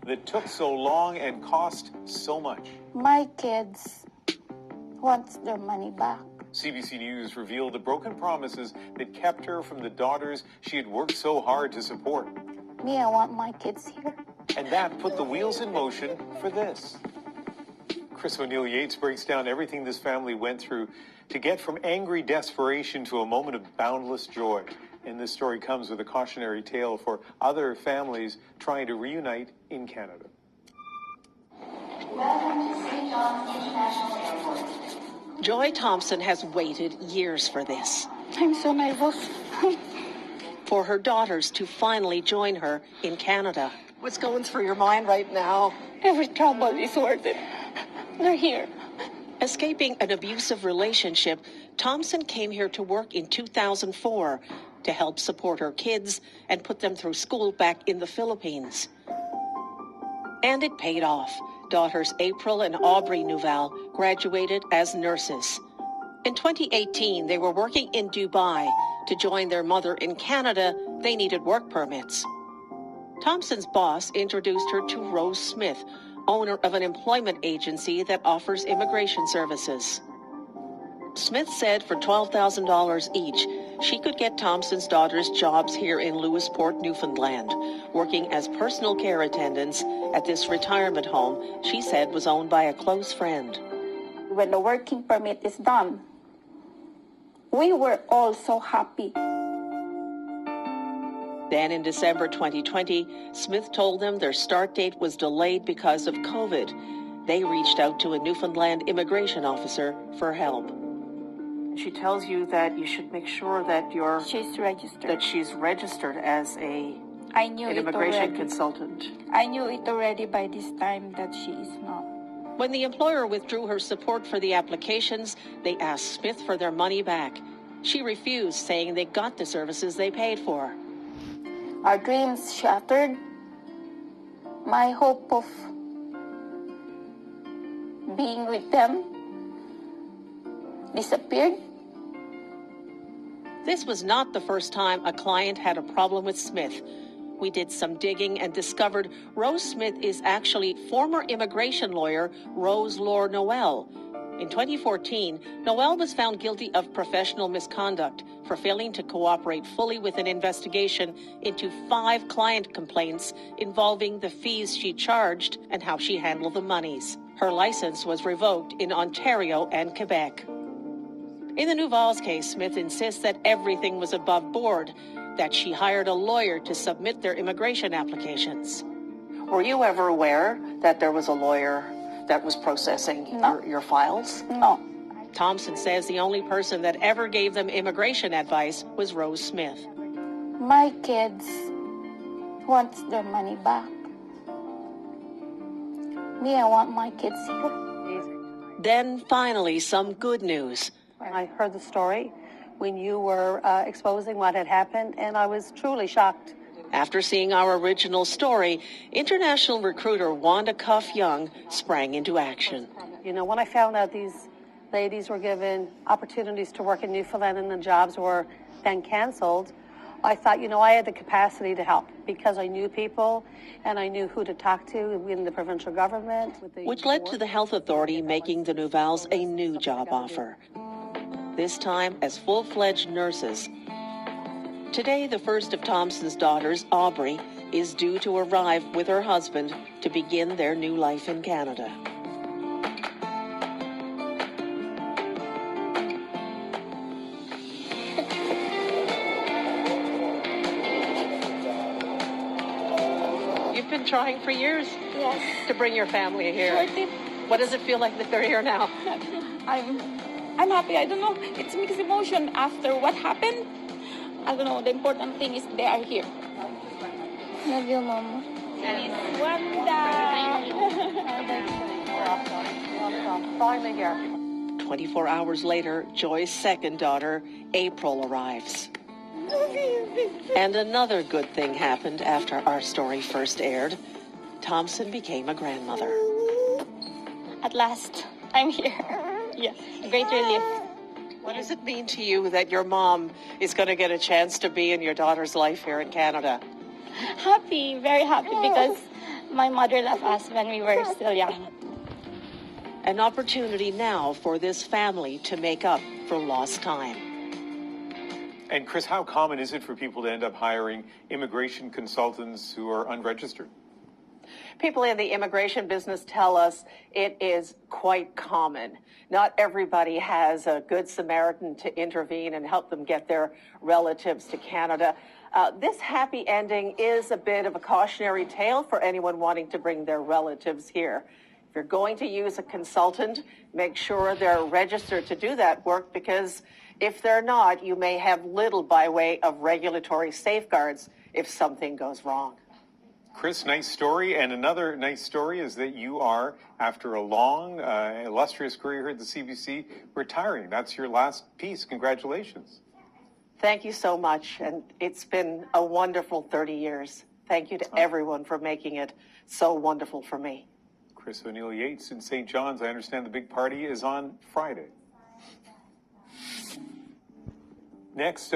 that took so long and cost so much. My kids want their money back. CBC News revealed the broken promises that kept her from the daughters she had worked so hard to support. Me, I want my kids here. And that put the wheels in motion for this. Chris O'Neill Yates breaks down everything this family went through to get from angry desperation to a moment of boundless joy. And this story comes with a cautionary tale for other families trying to reunite in Canada. Welcome to St. John's International Airport. Joy Thompson has waited years for this. I'm so nervous. For her daughters to finally join her in Canada. What's going through your mind right now? Every trouble is worth it. They're here. Escaping an abusive relationship, Thompson came here to work in 2004 to help support her kids and put them through school back in the Philippines. And it paid off. Daughters April and Aubrey Newval graduated as nurses. In 2018, they were working in Dubai. To join their mother in Canada, they needed work permits. Thompson's boss introduced her to Rose Smith, owner of an employment agency that offers immigration services. Smith said for $12,000 each, she could get Thompson's daughters jobs here in Lewisport, Newfoundland, working as personal care attendants at this retirement home she said was owned by a close friend. When the working permit is done, we were all so happy. Then in December 2020, Smith told them their start date was delayed because of COVID. They reached out to a Newfoundland immigration officer for help. She tells you that you should make sure that she's registered as an immigration consultant. I knew it already by this time that she is not. When the employer withdrew her support for the applications, they asked Smith for their money back. She refused, saying they got the services they paid for. Our dreams shattered. My hope of being with them disappeared. This was not the first time a client had a problem with Smith. We did some digging and discovered Rose Smith is actually former immigration lawyer Rose Lore Noel. In 2014, Noel was found guilty of professional misconduct for failing to cooperate fully with an investigation into 5 client complaints involving the fees she charged and how she handled the monies. Her license was revoked in Ontario and Quebec. In the Newval's case, Smith insists that everything was above board, that she hired a lawyer to submit their immigration applications. Were you ever aware that there was a lawyer that was processing your files? No. Thompson says the only person that ever gave them immigration advice was Rose Smith. My kids want their money back. Me, I want my kids here. Then finally, some good news. I heard the story when you were exposing what had happened, and I was truly shocked. After seeing our original story, international recruiter Wanda Cuff Young sprang into action. You know, when I found out these ladies were given opportunities to work in Newfoundland and the jobs were then canceled, I thought, I had the capacity to help because I knew people and I knew who to talk to in the provincial government. Which led to the health authority making the Newval's a new job offer. This time as full-fledged nurses. Today, the first of Thompson's daughters, Aubrey, is due to arrive with her husband to begin their new life in Canada. You've been trying for years to bring your family here. Sure did. What does it feel like that they're here now? I'm happy. I don't know. It's mixed emotion after what happened. I don't know. The important thing is they are here. Love you, Mama. Finally here. 24 hours later, Joy's second daughter, April, arrives. And another good thing happened after our story first aired. Thompson became a grandmother. At last, I'm here. Yeah, great relief. What does it mean to you that your mom is going to get a chance to be in your daughter's life here in Canada? Happy, very happy, because My mother left us when we were still young. An opportunity now for this family to make up for lost time. And Chris, how common is it for people to end up hiring immigration consultants who are unregistered? People in the immigration business tell us it is quite common. Not everybody has a good Samaritan to intervene and help them get their relatives to Canada. This happy ending is a bit of a cautionary tale for anyone wanting to bring their relatives here. If you're going to use a consultant, make sure they're registered to do that work, because if they're not, you may have little by way of regulatory safeguards if something goes wrong. Chris, nice story. And another nice story is that you are, after a long, illustrious career here at the CBC, retiring. That's your last piece. Congratulations. Thank you so much. And it's been a wonderful 30 years. Thank you to everyone for making it so wonderful for me. Chris O'Neill Yates in St. John's. I understand the big party is on Friday. Next.